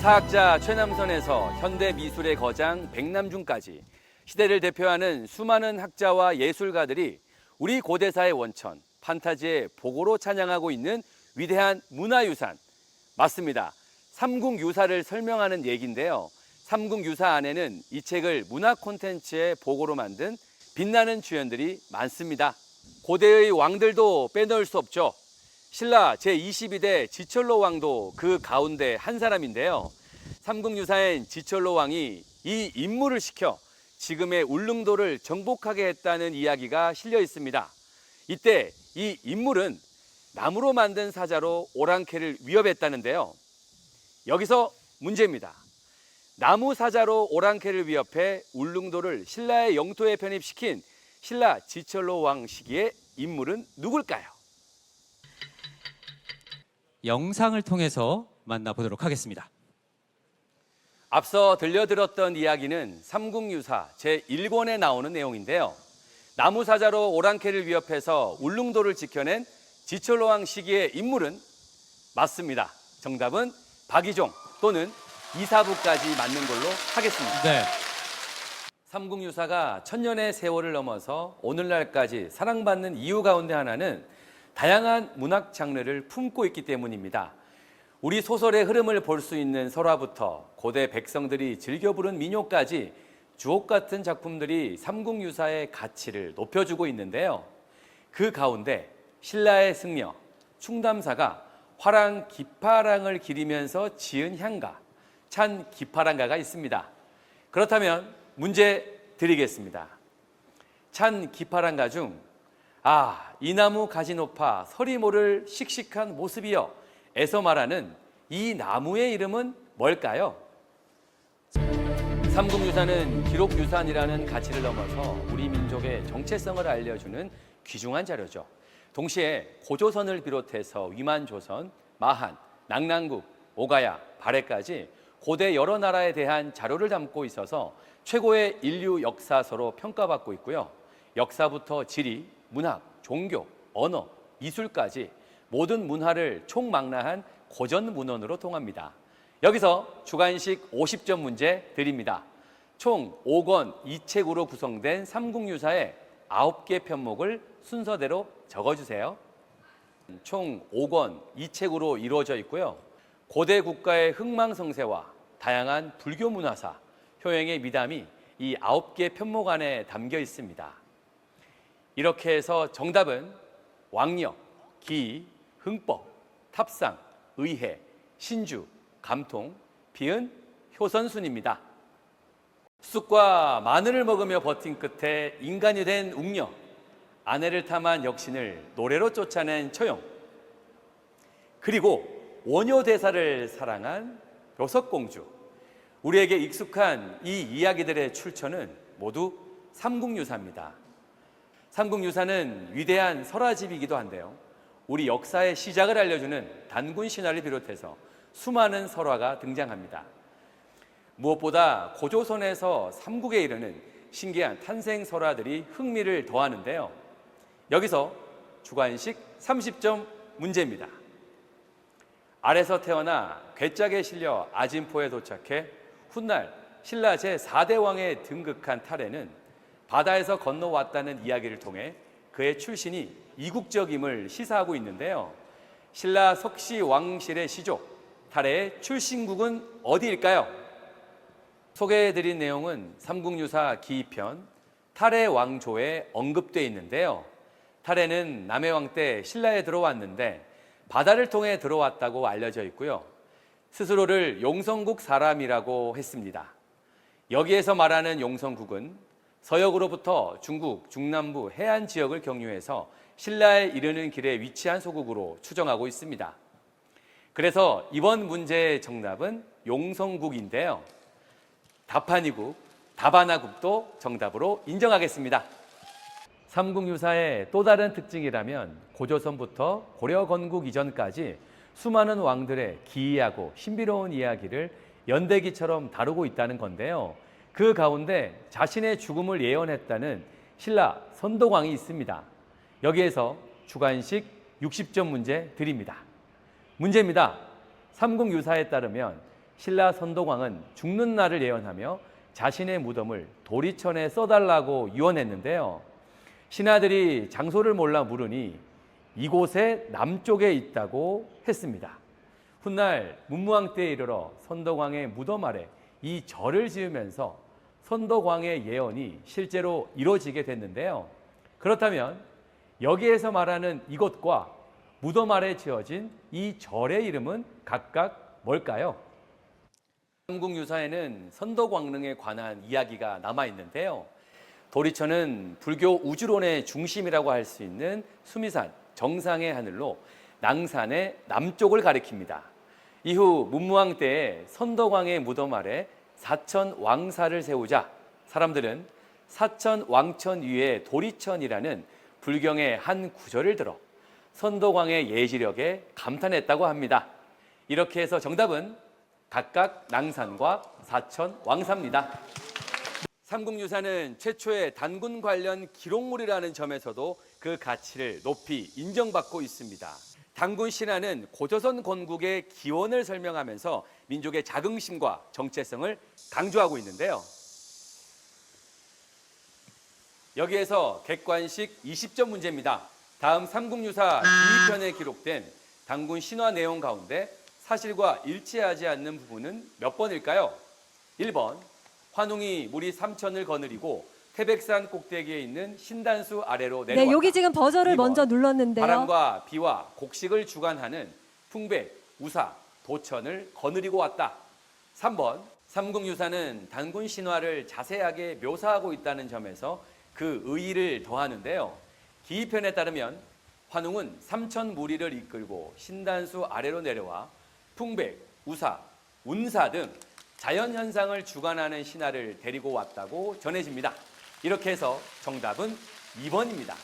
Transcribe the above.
사학자 최남선에서 현대 미술의 거장 백남준까지 시대를 대표하는 수많은 학자와 예술가들이 우리 고대사의 원천, 판타지의 보고로 찬양하고 있는 위대한 문화유산. 맞습니다. 삼국유사를 설명하는 얘기인데요. 삼국유사 안에는 이 책을 문화 콘텐츠의 보고로 만든 빛나는 주연들이 많습니다. 고대의 왕들도 빼놓을 수 없죠. 신라 제22대 지철로 왕도 그 가운데 한 사람인데요. 삼국유사엔 지철로 왕이 이 임무를 시켜 지금의 울릉도를 정복하게 했다는 이야기가 실려 있습니다. 이때 이 인물은 나무로 만든 사자로 오랑캐를 위협했다는데요. 여기서 문제입니다. 나무 사자로 오랑캐를 위협해 울릉도를 신라의 영토에 편입시킨 신라 지철로 왕 시기의 인물은 누굴까요? 영상을 통해서 만나보도록 하겠습니다. 앞서 들려드렸던 이야기는 삼국유사 제1권에 나오는 내용인데요. 나무사자로 오랑캐를 위협해서 울릉도를 지켜낸 지철로왕 시기의 인물은 맞습니다. 정답은 박이종 또는 이사부까지 맞는 걸로 하겠습니다. 네. 삼국유사가 천년의 세월을 넘어서 오늘날까지 사랑받는 이유 가운데 하나는 다양한 문학 장르를 품고 있기 때문입니다. 우리 소설의 흐름을 볼 수 있는 설화부터 고대 백성들이 즐겨 부른 민요까지 주옥 같은 작품들이 삼국유사의 가치를 높여주고 있는데요. 그 가운데 신라의 승려 충담사가 화랑 기파랑을 기리면서 지은 향가 찬 기파랑가가 있습니다. 그렇다면 문제 드리겠습니다. 찬 기파랑가 중 이 나무 가지 높아 서리 모를 씩씩한 모습이여 에서 말하는 이 나무의 이름은 뭘까요? 삼국유사는 기록유산이라는 가치를 넘어서 우리 민족의 정체성을 알려주는 귀중한 자료죠. 동시에 고조선을 비롯해서 위만조선, 마한, 낙랑국, 오가야, 발해까지 고대 여러 나라에 대한 자료를 담고 있어서 최고의 인류 역사서로 평가받고 있고요. 역사부터 지리, 문학, 종교, 언어, 미술까지 모든 문화를 총망라한 고전 문헌으로 통합니다. 여기서 주관식 50점 문제 드립니다. 총 5권 2책으로 구성된 삼국유사의 9개 편목을 순서대로 적어주세요. 총 5권 2책으로 이루어져 있고요. 고대 국가의 흥망성쇠와 다양한 불교 문화사, 효행의 미담이 이 9개 편목 안에 담겨 있습니다. 이렇게 해서 정답은 왕력, 기, 흥법, 탑상, 의해, 신주, 감통, 비은, 효선순입니다. 쑥과 마늘을 먹으며 버틴 끝에 인간이 된 웅녀, 아내를 탐한 역신을 노래로 쫓아낸 처용, 그리고 원효대사를 사랑한 묘석공주. 우리에게 익숙한 이 이야기들의 출처는 모두 삼국유사입니다. 삼국유사는 위대한 설화집이기도 한데요. 우리 역사의 시작을 알려주는 단군 신화를 비롯해서 수많은 설화가 등장합니다. 무엇보다 고조선에서 삼국에 이르는 신기한 탄생 설화들이 흥미를 더하는데요. 여기서 주관식 30점 문제입니다. 알에서 태어나 괴짝에 실려 아진포에 도착해 훗날 신라 제4대 왕에 등극한 탈해는 바다에서 건너왔다는 이야기를 통해 그의 출신이 이국적임을 시사하고 있는데요. 신라 석시 왕실의 시족 탈해의 출신국은 어디일까요? 소개해드린 내용은 삼국유사 기이편 탈해 왕조에 언급되어 있는데요. 탈해는 남해왕 때 신라에 들어왔는데 바다를 통해 들어왔다고 알려져 있고요. 스스로를 용성국 사람이라고 했습니다. 여기에서 말하는 용성국은 서역으로부터 중국 중남부 해안 지역을 경유해서 신라에 이르는 길에 위치한 소국으로 추정하고 있습니다. 그래서 이번 문제의 정답은 용성국인데요. 답한이국, 답하나국도 정답으로 인정하겠습니다. 삼국유사의 또 다른 특징이라면 고조선부터 고려 건국 이전까지 수많은 왕들의 기이하고 신비로운 이야기를 연대기처럼 다루고 있다는 건데요. 그 가운데 자신의 죽음을 예언했다는 신라 선덕왕이 있습니다. 여기에서 주관식 60점 문제 드립니다. 문제입니다. 삼국유사에 따르면 신라 선덕왕은 죽는 날을 예언하며 자신의 무덤을 도리천에 써달라고 유언했는데요. 신하들이 장소를 몰라 물으니 이곳의 남쪽에 있다고 했습니다. 훗날 문무왕 때에 이르러 선덕왕의 무덤 아래 이 절을 지으면서 선덕왕의 예언이 실제로 이루어지게 됐는데요. 그렇다면 여기에서 말하는 이곳과 무덤 아래 지어진 이 절의 이름은 각각 뭘까요? 삼국유사에는 선덕왕릉에 관한 이야기가 남아 있는데요. 도리천은 불교 우주론의 중심이라고 할 수 있는 수미산 정상의 하늘로 낭산의 남쪽을 가리킵니다. 이후 문무왕 때에 선덕왕의 무덤 아래 사천왕사를 세우자 사람들은 사천왕천 위에 도리천이라는 불경의 한 구절을 들어 선덕왕의 예지력에 감탄했다고 합니다. 이렇게 해서 정답은 각각 낭산과 사천왕사입니다. 삼국유사는 최초의 단군 관련 기록물이라는 점에서도 그 가치를 높이 인정받고 있습니다. 단군 신화는 고조선 건국의 기원을 설명하면서 민족의 자긍심과 정체성을 강조하고 있는데요. 여기에서 객관식 20점 문제입니다. 다음 삼국유사 기이편에 기록된 단군 신화 내용 가운데 사실과 일치하지 않는 부분은 몇 번일까요? 1번, 환웅이 무리 3천을 거느리고 태백산 꼭대기에 있는 신단수 아래로 내려왔다. 네, 여기 지금 버저를 2번, 먼저 눌렀는데요. 바람과 비와 곡식을 주관하는 풍백, 우사, 도천을 거느리고 왔다. 3번, 삼국유사는 단군 신화를 자세하게 묘사하고 있다는 점에서 그 의의를 더하는데요. 기이편에 따르면 환웅은 3천 무리를 이끌고 신단수 아래로 내려와 풍백, 우사, 운사 등 자연현상을 주관하는 신하를 데리고 왔다고 전해집니다. 이렇게 해서 정답은 2번입니다.